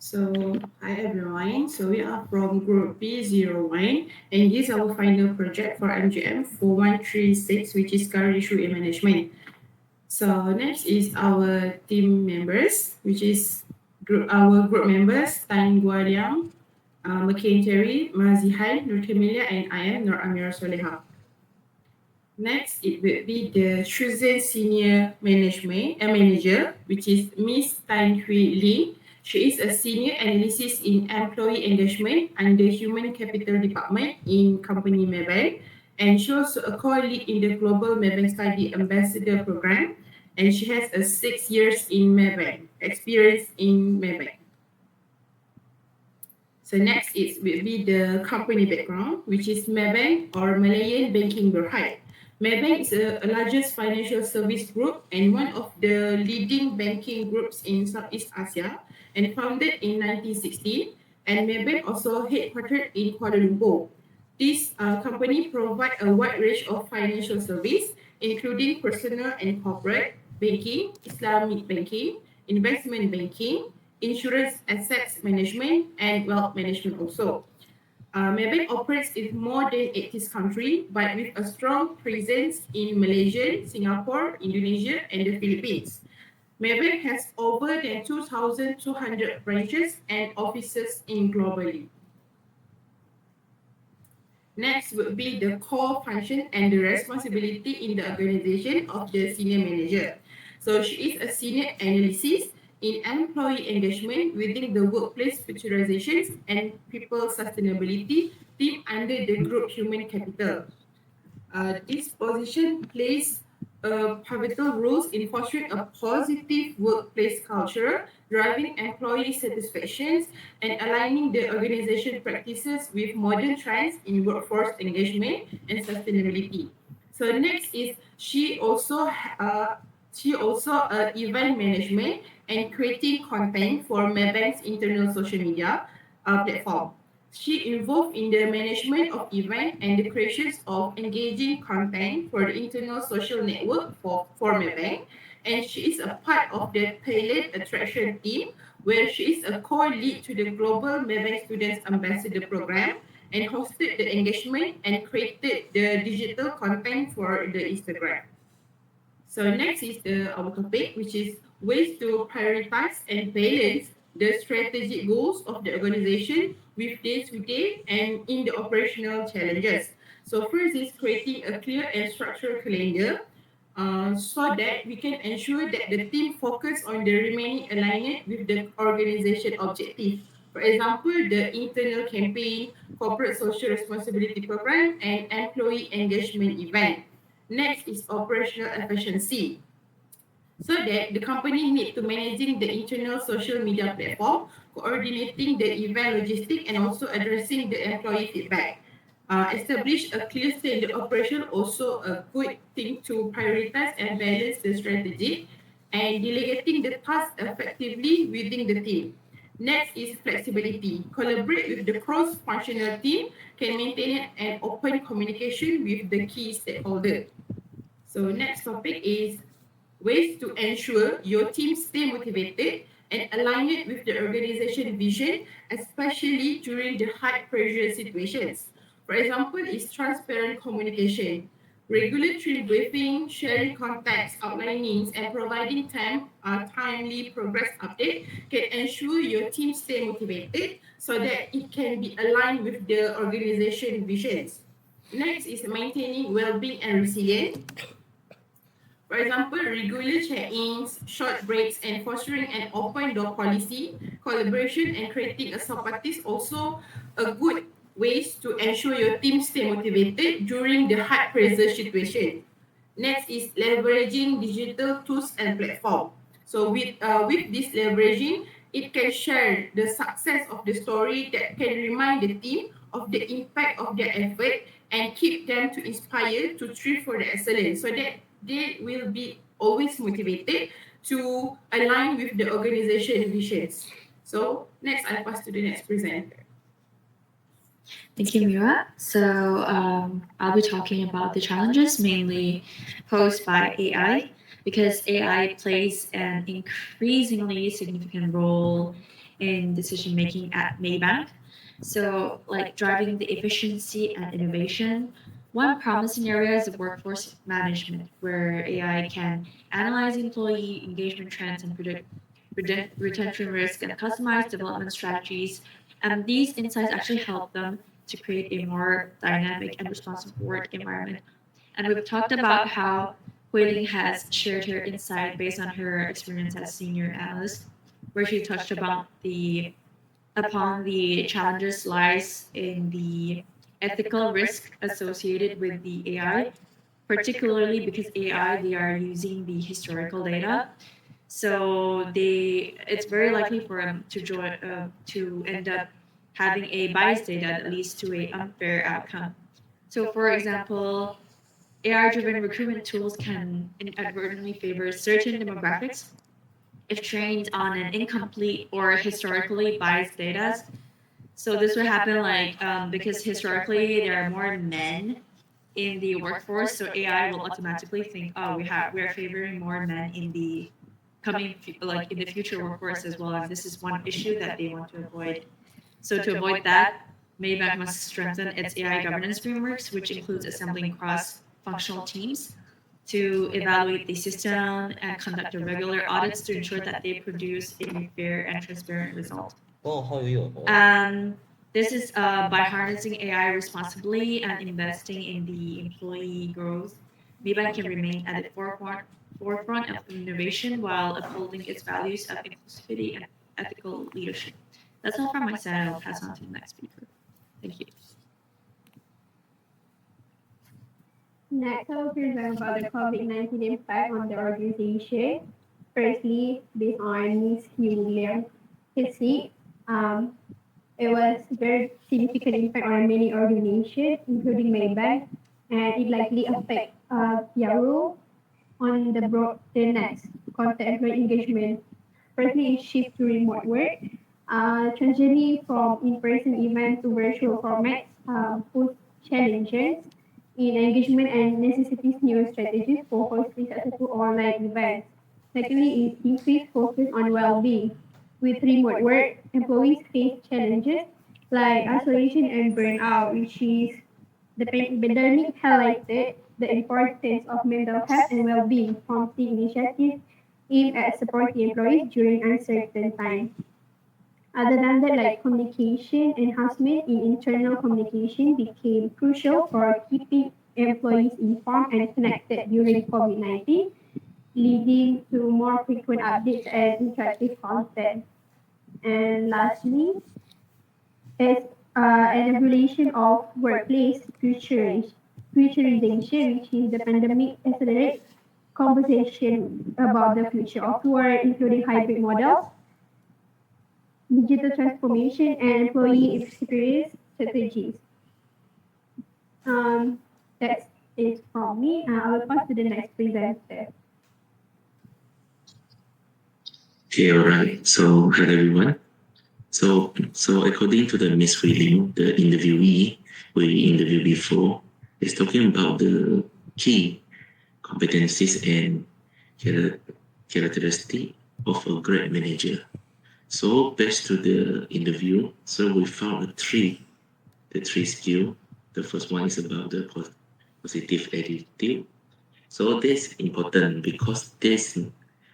So, hi everyone. So, we are from Group B01, and this is our final project for MGM4136, which is career issue and management. So, next is our team members, which is our group members, Tan Guadiang, McCain Terry, Mazihan, Nur Kamilia, and I am Nur Amira Soleha. Next, it will be the chosen senior manager, which is Miss Tan Hui Ling. She is a senior analyst in employee engagement under Human Capital Department in company Maybank, and she also a core lead in the Global Maybank Study Ambassador Program, and she has a 6 years in Maybank experience in Maybank. So next is will be the company background, which is Maybank or Malayan Banking Berhad. Maybank is a largest financial service group and one of the leading banking groups in Southeast Asia, and founded in 1916. And Maybank also headquartered in Kuala Lumpur. This company provides a wide range of financial service, including personal and corporate banking, Islamic banking, investment banking, insurance assets management, and wealth management also. Maybank operates in more than 80 countries, but with a strong presence in Malaysia, Singapore, Indonesia, and the Philippines. Maybank has over than 2,200 branches and offices in globally. Next would be the core function and the responsibility in the organization of the senior manager. So she is a senior analyst in employee engagement within the workplace futurizations and people sustainability team under the group human capital. This position plays pivotal roles in fostering a positive workplace culture, driving employee satisfaction, and aligning the organization practices with modern trends in workforce engagement and sustainability. So next is she also event management and creating content for Maybank's internal social media platform. She involved in the management of events and the creations of engaging content for the internal social network for Maybank. And she is a part of the talent attraction team, where she is a core lead to the Global Maybank Students Ambassador Program and hosted the engagement and created the digital content for the Instagram. So next is our topic, which is ways to prioritize and balance the strategic goals of the organization with day-to-day and in the operational challenges. So first is creating a clear and structured calendar so that we can ensure that the team focus on the remaining alignment with the organization objective. For example, the internal campaign, corporate social responsibility program, and employee engagement event. Next is operational efficiency. So that the company need to managing the internal social media platform, coordinating the event logistic, and also addressing the employee feedback. Establish a clear standard operation, also a good thing to prioritize and balance the strategy, and delegating the task effectively within the team. Next is flexibility. Collaborate with the cross-functional team, can maintain an open communication with the key stakeholder. So next topic is ways to ensure your team stay motivated and align it with the organization vision, especially during the high pressure situations. For example, is transparent communication, regulatory briefing, sharing contacts, outlinings, and providing timely progress update can ensure your team stay motivated so that it can be aligned with the organization visions. Next is maintaining well-being and resilience. For example, regular check-ins, short breaks, and fostering an open door policy, collaboration, and creating a support is also a good ways to ensure your team stay motivated during the hard pressure situation. Next is leveraging digital tools and platform. So with this leveraging, it can share the success of the story that can remind the team of the impact of their effort and keep them to inspire to strive for the excellence so that they will be always motivated to align with the organization visions. So next, I pass to the next presenter. Thank you, Mira. I'll be talking about the challenges mainly posed by AI because AI plays an increasingly significant role in decision making at Maybank. So, like driving the efficiency and innovation. One promising area is workforce management, where AI can analyze employee engagement trends and predict retention risk and customize development strategies. And these insights actually help them to create a more dynamic and responsive work environment. And we've talked about how Huiling has shared her insight based on her experience as senior analyst, where she touched about the upon the challenges lies in the ethical risk associated with the AI, particularly because AI they are using the historical data, so they it's very likely for them to end up having a biased data that leads to a unfair outcome. So, for example, AI-driven recruitment tools can inadvertently favor certain demographics if trained on an incomplete or historically biased data. So this would happen because historically there are more men in the workforce, so AI will automatically think, oh, we are favoring more men in the in the future workforce as well, and this is one issue that they want to avoid. So to avoid that, Maybank must strengthen its AI governance frameworks, which includes assembling cross-functional teams to evaluate the system and conduct regular audits to ensure that they produce a fair and transparent result. Um, this is by harnessing AI responsibly and investing in the employee growth. Maybank can remain at the forefront of innovation while upholding its values of inclusivity and ethical leadership. That's all from my side. I'll pass on to the next speaker. Thank you. Next, I will present about the COVID-19 impact on the organization. Firstly, based on Ms. William history, it was very significant impact on many organizations, including Maybank, and it likely affect their role on the next contact employee engagement. Firstly, is shift to remote work. Transitioning from in-person event to virtual formats pose challenges in engagement and necessitates new strategies for hosting successful online events. Secondly, is increased focus on well-being. With remote work, employees face challenges like isolation and burnout, which is the pandemic highlighted the importance of mental health and well-being, prompting initiatives aimed at supporting employees during uncertain times. Other than that, like communication enhancement in internal communication became crucial for keeping employees informed and connected during COVID-19, leading to more frequent updates and interactive content. And lastly, is an evaluation of workplace futurization, which is the pandemic accelerate conversation about the future of work, including hybrid models, digital transformation, and employee experience strategies. Um, that's it from me. I will pass to the next presenter. Okay, all right. So, hello everyone. So according to the Miss Ling, the interviewee we interviewed before, is talking about the key competencies and characteristic of a great manager. So based to the interview, so we found the three skill. The first one is about the positive attitude. So that's important because this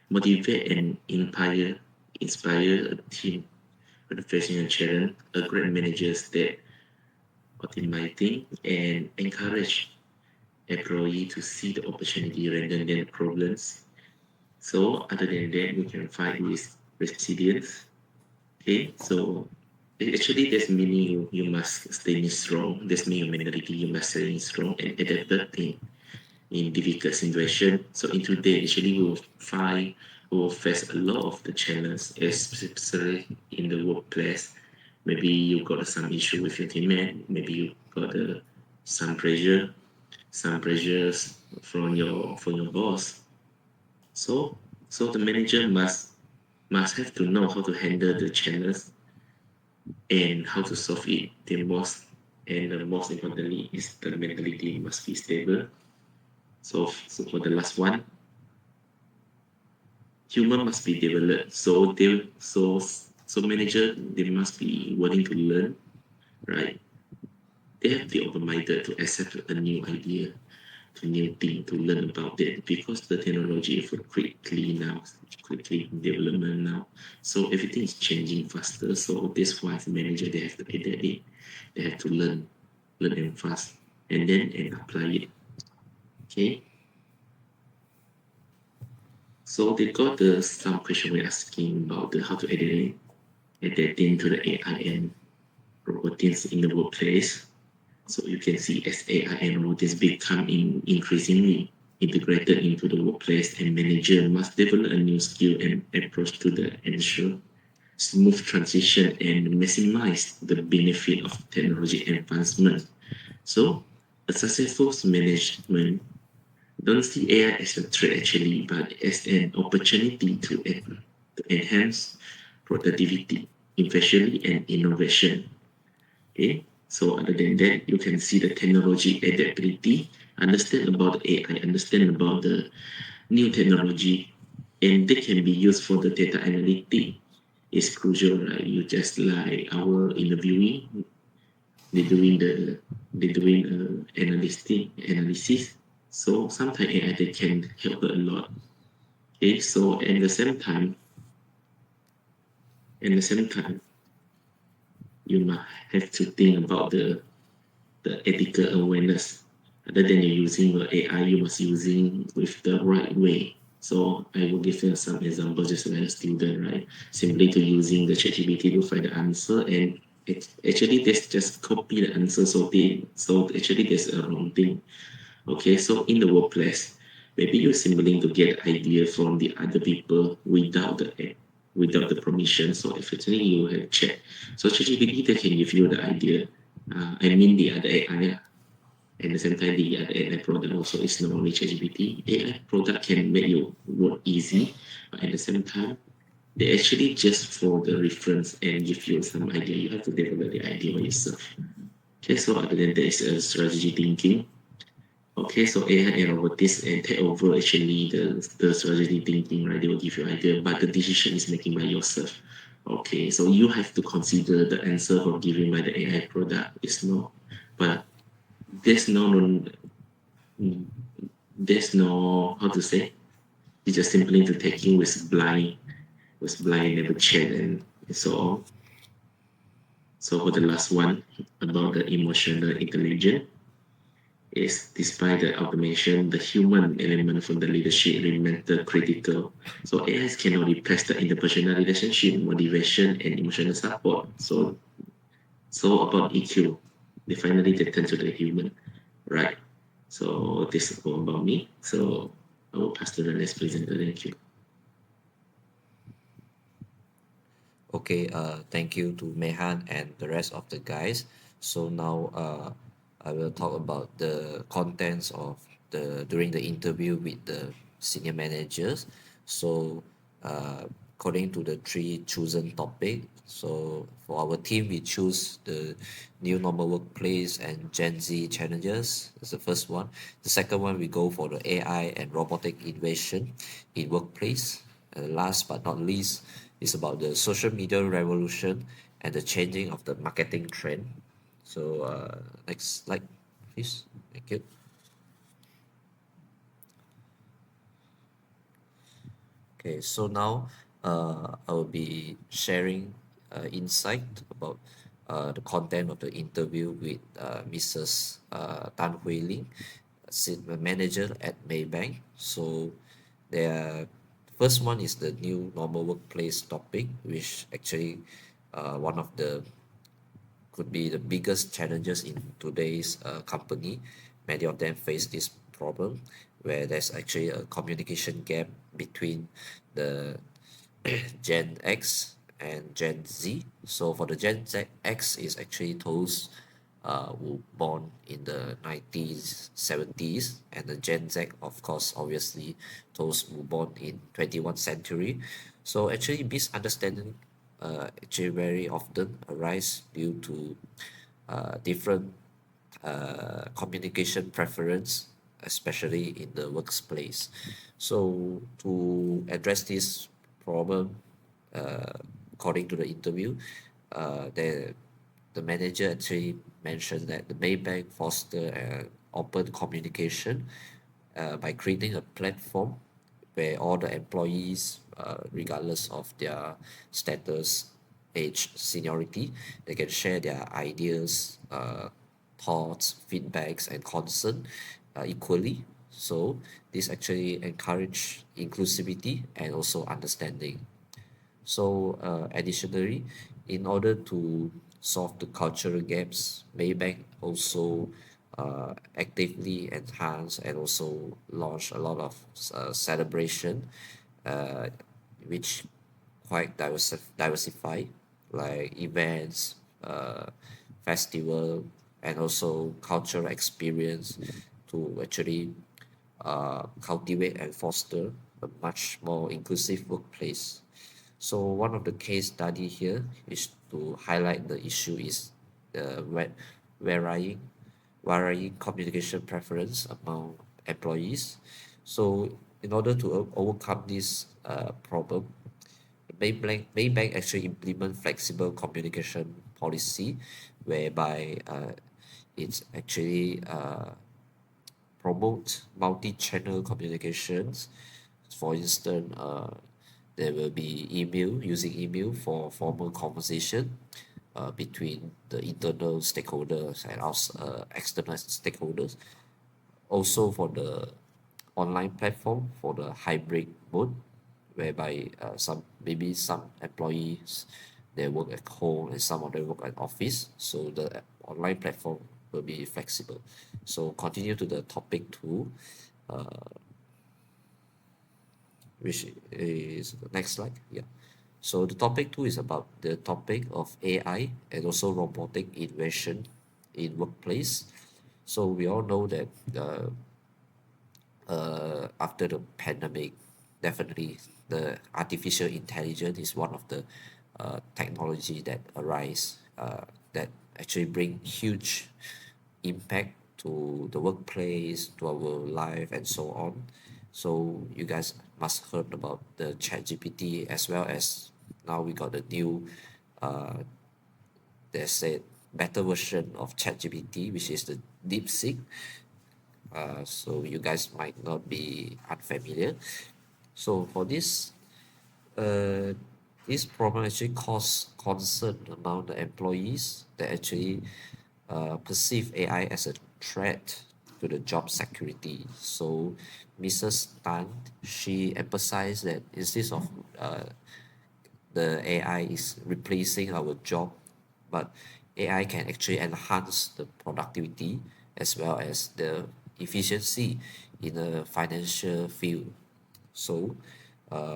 motivate and inspire a team when facing a challenge. A great managers that optimizing and encourage employee to see the opportunity rather than problems. So other than that, we can find this resilience. Okay, so actually that's meaning you must stay strong. That's mean your mentality you must stay strong and adaptable in difficult situation. So in today, actually, we will face a lot of the challenges, especially in the workplace. Maybe you got some issue with your teammate. Maybe you got some pressures from your boss. So the manager must have to know how to handle the challenges and how to solve it. The most importantly is the mentality must be stable. So for the last one, human must be developed. So So manager, they must be willing to learn, right? They have to be open-minded to accept a new idea, to new thing, to learn about it, because the technology is quickly now, quickly in development now. So everything is changing faster. So this why the manager, they have to adapt it. They have to learn them fast, and apply it. Okay. So they got some question we're asking about how to adapt into the AI and robotics in the workplace. So you can see as AI and robotics become increasingly integrated into the workplace, and manager must develop a new skill and approach to the ensure smooth transition and maximize the benefit of technology advancement. So a successful management don't see AI as a threat actually, but as an opportunity to enhance productivity, efficiency, and innovation. Okay, so other than that, you can see the technology adaptability, understand about the AI, understand about the new technology, and they can be used for the data analytic. Is crucial, right? You just like our interviewing, they're doing analysis. So sometimes AI they can help a lot. Okay, so at the same time, you must have to think about the ethical awareness. Other than you using the AI, you must using with the right way. So I will give you some examples just like a student, right? Simply to using the ChatGPT to find the answer, and actually that's just copy the answer. So actually there's a wrong thing. Okay, so in the workplace, maybe you're simply to get idea from the other people without the permission. So effectively you have check. So ChatGPT they can give you the idea. I mean the other AI. At the same time, the other AI product also is not only ChatGPT. AI product can make your work easy, but at the same time, they actually just for the reference and give you some idea. You have to develop the idea by yourself. Okay, so other than that is strategy thinking. Okay, so AI and robotics and take over actually the strategy thinking, right? They will give you idea, but the decision is making by yourself. Okay, so you have to consider the answer for giving by the AI product is no, but there's no how to say. It's just simply to taking with blind, never check and so on. So for the last one about the emotional intelligence. Is despite the automation, the human element from the leadership remains the critical. So AI cannot replace the interpersonal relationship, motivation, and emotional support. So about EQ, they finally turn to the human, right? So this is all about me. So I will pass to the next presenter. Thank you. Okay, thank you to Mehan and the rest of the guys. So now I will talk about the contents of the during the interview with the senior managers. So according to the three chosen topic, so for our team we choose the new normal workplace and Gen Z challenges. That's the first one. The second one we go for the AI and robotic innovation in workplace. And last but not least is about the social media revolution and the changing of the marketing trend. So next slide, please. Thank you. Okay, so now I will be sharing insight about the content of the interview with Mrs. Tan Hui Ling, manager at Maybank. So their first one is the new normal workplace topic, which actually one of the could be the biggest challenges in today's company. Many of them face this problem where there's actually a communication gap between the Gen X and Gen Z. So for the Gen Z X is actually those who born in the 90s, 70s, and the Gen Z, of course, obviously those who born in 21st century. So actually misunderstanding actually very often arise due to different communication preference, especially in the workplace. So to address this problem, uh, according to the interview, the manager actually mentioned that the Maybank foster open communication by creating a platform where all the employees, regardless of their status, age, seniority, they can share their ideas, thoughts, feedbacks, and concern equally. So this actually encourage inclusivity and also understanding. So, additionally, in order to solve the cultural gaps, Maybank also actively enhance and also launch a lot of celebration, uh, which quite diversify, like events, festival, and also cultural experience to actually cultivate and foster a much more inclusive workplace. So one of the case study here is to highlight the issue is the varying varying communication preference among employees. So in order to overcome this problem, Maybank actually implement flexible communication policy whereby it's actually promote multi-channel communications. For instance, there will be email using email for formal conversation between the internal stakeholders and external stakeholders. Also for the online platform for the hybrid mode, whereby some employees they work at home and some of them work at office. So the online platform will be flexible. So continue to the topic two, uh, which is the next slide. Yeah. So the topic two is about the topic of AI and also robotic invention in workplace. So we all know that after the pandemic, definitely the artificial intelligence is one of the technology that arise that actually bring huge impact to the workplace, to our life, and so on. So you guys must heard about the ChatGPT as well as now we got the new there's a better version of ChatGPT, which is the DeepSeek. So you guys might not be unfamiliar. So for uh, this problem actually cause concern among the employees that actually perceive AI as a threat to the job security. So Mrs. Tan, she emphasized that instead of the AI is replacing our job, but AI can actually enhance the productivity as well as the efficiency in the financial field. So,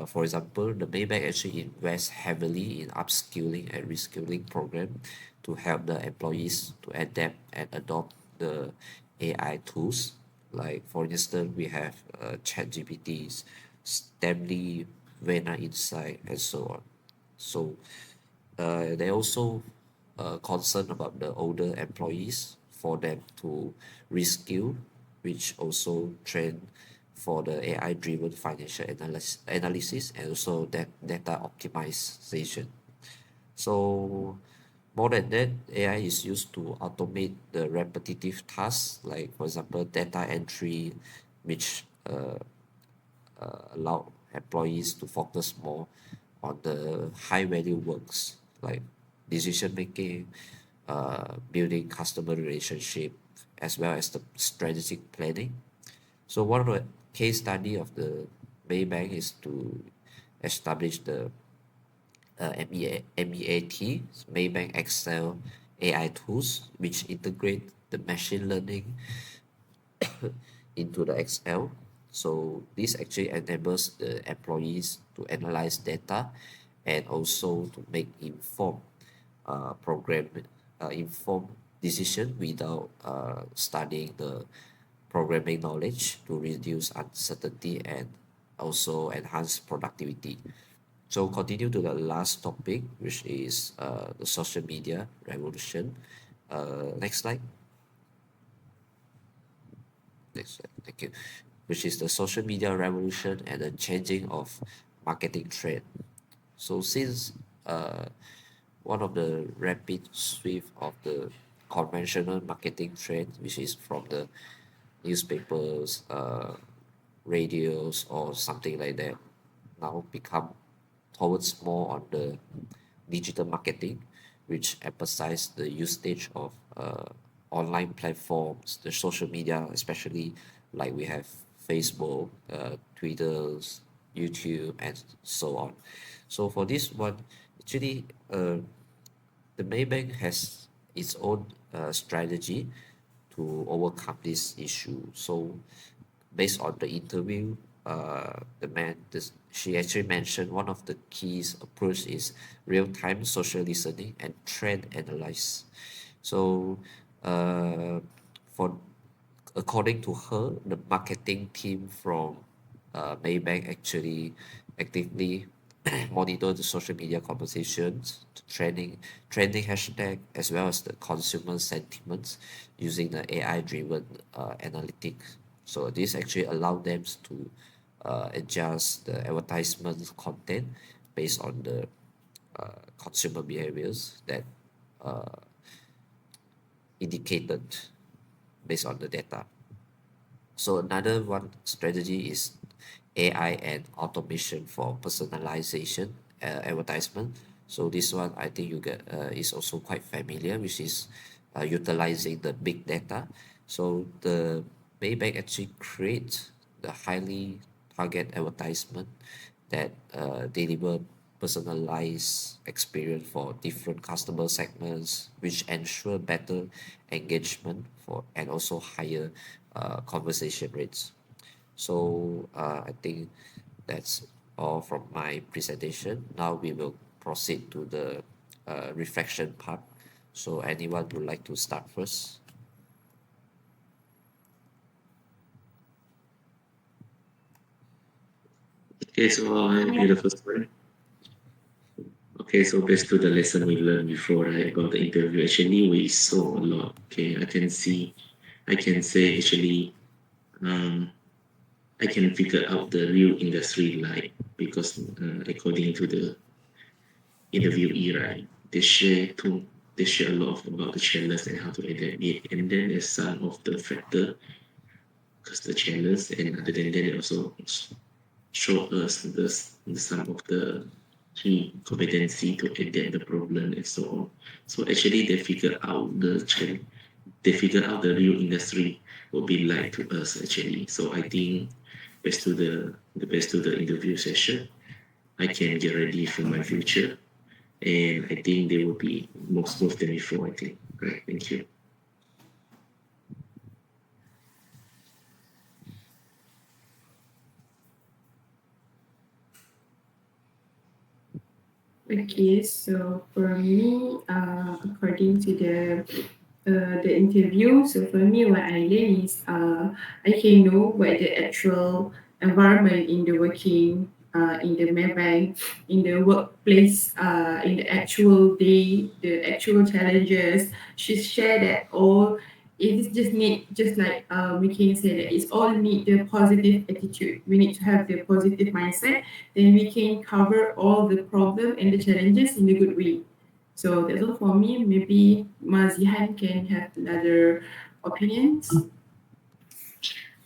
for example, the Maybank actually invests heavily in upskilling and reskilling program to help the employees to adapt and adopt the AI tools. Like for instance, we have ChatGPTs, Stemly, Vena Insight, and so on. So they also concerned about the older employees for them to reskill, which also train for the AI-driven financial analysis and also that data optimization. So more than that, AI is used to automate the repetitive tasks, like for example, data entry, which allow employees to focus more on the high value works like decision making, building customer relationship, as well as the strategic planning. So one of the case study of the Maybank is to establish the MEAT, Maybank Excel AI tools, which integrate the machine learning into the Excel. So this actually enables the employees to analyze data and also to make informed decision without studying the programming knowledge to reduce uncertainty and also enhance productivity. So continue to the last topic, which is the social media revolution. Next slide. Next slide. Thank you. Which is the social media revolution and the changing of marketing trend. So since uh, one of the rapid swift of the conventional marketing trend, which is from the newspapers, radios, or something like that, now become towards more on the digital marketing, which emphasize the usage of online platforms, the social media, especially like we have Facebook, Twitters, YouTube, and so on. So for this one, actually, the Maybank has its own strategy to overcome this issue. So based on the interview, she actually mentioned one of the keys approach is real-time social listening and trend analysis. So, uh, for according to her, the marketing team from Maybank actually actively monitor the social media conversations, the trending hashtag, as well as the consumer sentiments using the AI-driven analytics. So this actually allow them to adjust the advertisement content based on the consumer behaviors that uh, indicated based on the data. So another one strategy is AI and automation for personalization advertisement. So this one I think you get is also quite familiar, which is utilizing the big data. So the Maybank actually creates the highly target advertisement that deliver personalized experience for different customer segments, which ensure better engagement for and also higher conversation rates. So I think that's all from my presentation. Now we will proceed to the reflection part. So anyone would like to start first? Okay, so I'll be the first one. Okay, so based to the lesson we learned before, right, about the interview, actually we saw a lot. Okay, I can say actually, um, I can figure out the real industry like because according to the interviewee, right, they share a lot about the challenge and how to adapt it, and then there's some of the factor because the challenge, and other than that, they also show us the some of the key competency to adapt the problem and so on. So actually, they figure out the real industry will be like to us actually. So I think best to the best to the interview session, I can get ready for my future, and I think they will be more smooth than before. I think. Right. Thank you. Okay, so for me, according to the interview, so for me, what I learned is I can know what the actual environment in the working in the Maybank, in the workplace, in the actual day, the actual challenges. She shared that all it is just need just like we can say that it's all need the positive attitude. We need to have the positive mindset, then we can cover all the problem and the challenges in a good way. So that's all for me. Maybe Mazihan can have another opinions.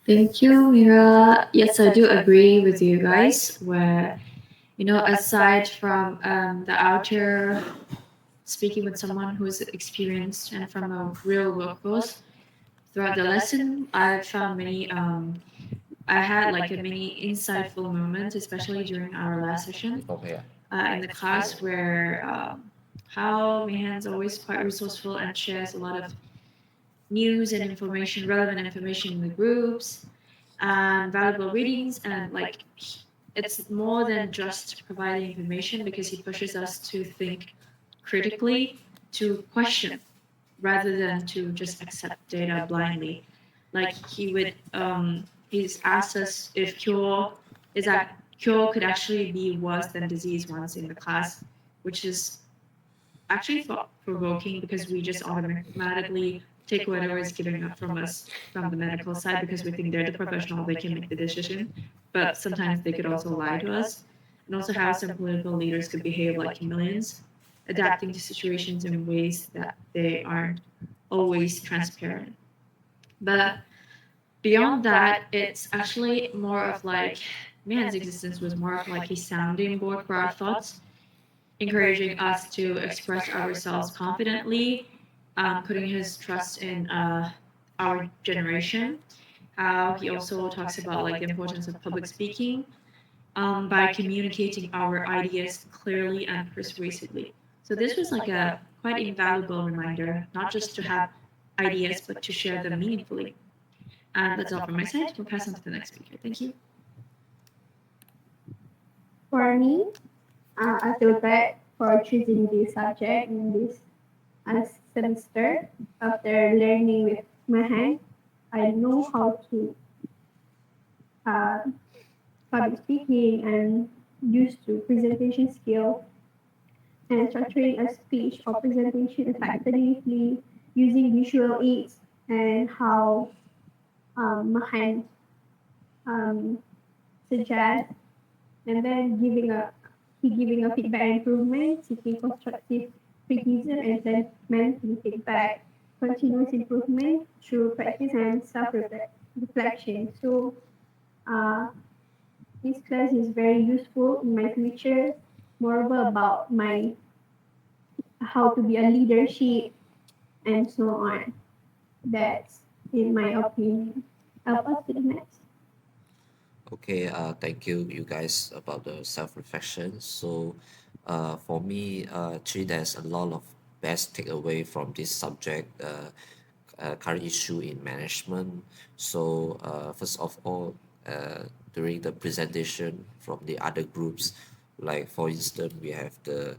Thank you, Mira. Yes, I do agree with you guys. Where aside from the outer speaking with someone who's experienced and from a real workforce, throughout the lesson, I found many. I had like a many insightful moments, especially during our last session Okay. in the class, where how Mihan's always quite resourceful and shares a lot of news and information, relevant information in the groups and valuable readings. And like, it's more than just providing information because he pushes us to think critically, to question rather than to just accept data blindly. Like he's asked us if cure could actually be worse than disease once in the class, which is actually thought provoking because we just automatically take whatever is given up from us from the medical side because we think they're the professional, they can make the decision. But sometimes they could also lie to us. and also how some political leaders could behave like chameleons, adapting to situations in ways that they aren't always transparent. But beyond that, it's actually more of like man's existence was more of like a sounding board for our thoughts, encouraging us to express ourselves confidently, putting his trust in our generation. How he also talks about like the importance of public speaking by communicating our ideas clearly and persuasively. So this was like a quite invaluable reminder, not just to have ideas, but to share them meaningfully. And that's all from my side. We'll pass on to the next speaker. Thank you. For me, I feel glad for choosing this subject in this semester. After learning with my hand, I know how to uh, public speaking and used to presentation skill and structuring a speech or presentation effectively using visual aids and how Mahan um, suggest and then giving a feedback and improvement, seeking constructive criticism and implementing feedback, continuous improvement through practice and self reflection. So uh, this class is very useful in my future, moreover about my how to be a leadership and so on. That's in my opinion. Help us to the next. Okay, thank you, you guys, about the self-reflection. So, for me, actually, there's a lot of best takeaway from this subject, current issue in management. So, first of all, during the presentation from the other groups, like for instance, we have the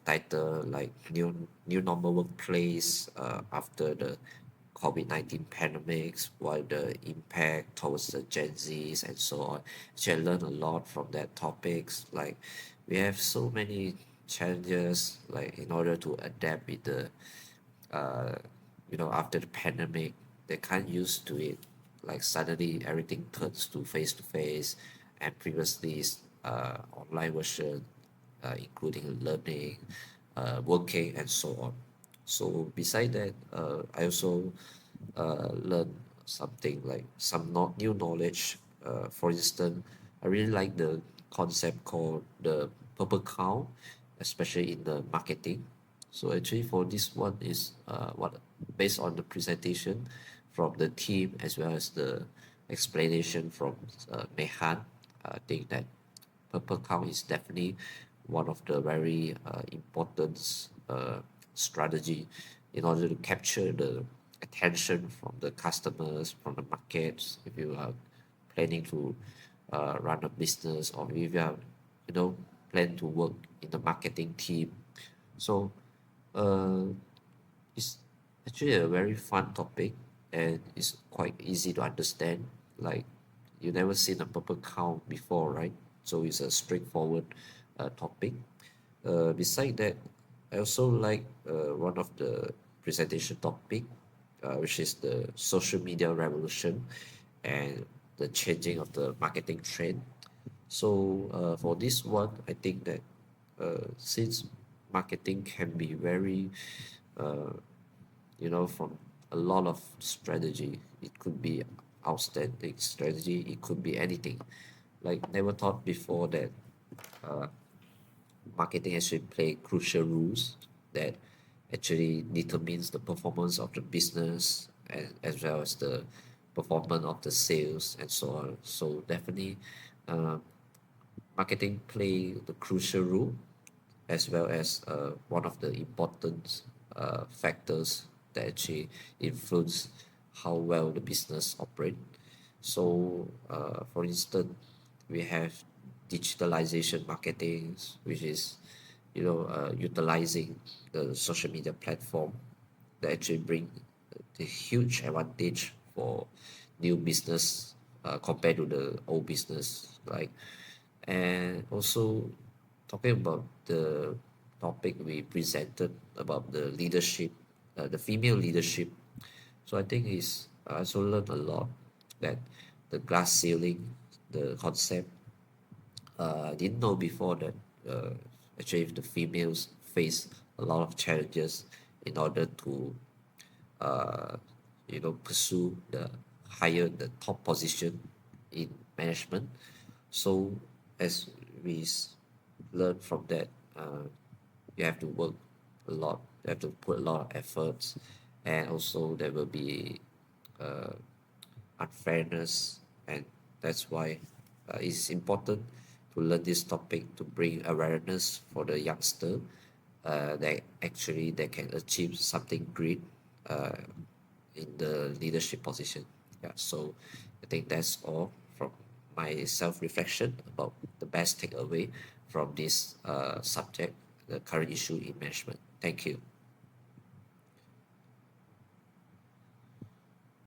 title like new normal workplace after the COVID-19 pandemics, what the impact towards the Gen Zs and so on. Actually, I learned a lot from that topics. Like we have so many challenges like in order to adapt with the uh, after the pandemic, they can't used to it. Like suddenly everything turns to face, and previously online version, including learning, working, and so on. So beside that, I also learn something like some not new knowledge. For instance, I really like the concept called the purple cow, especially in the marketing. So actually, for this one is what based on the presentation from the team as well as the explanation from Mehan. I think that purple cow is definitely one of the very important strategy in order to capture the attention from the customers, from the markets. If you are planning to run a business, or if you are, plan to work in the marketing team. So uh, it's actually a very fun topic, and it's quite easy to understand. Like you never seen a purple cow before, right? So it's a straightforward topic. Beside that, I also like one of the presentation topic, which is the social media revolution and the changing of the marketing trend. So for this one, I think that since marketing can be very, uh, from a lot of strategy, it could be outstanding strategy, it could be anything. Like never thought before that uh, marketing actually play crucial roles that actually determines the performance of the business and as well as the performance of the sales and so on. So definitely, uh, marketing play the crucial role as well as one of the important factors that actually influence how well the business operate. So, for instance, we have digitalization marketing, which is, utilizing the social media platform that actually bring the huge advantage for new business compared to the old business, like, and also talking about the topic we presented about the leadership, the female leadership. So I think is I also learned a lot that the glass ceiling, the concept I didn't know before that actually the females face a lot of challenges in order to uh, pursue the top position in management. So as we learn from that, you have to work a lot. You have to put a lot of efforts, and also there will be uh, unfairness, and that's why it's important to learn this topic to bring awareness for the youngster that actually they can achieve something great uh, in the leadership position. Yeah, so I think that's all from my self-reflection about the best takeaway from this subject, the current issue in management. Thank you.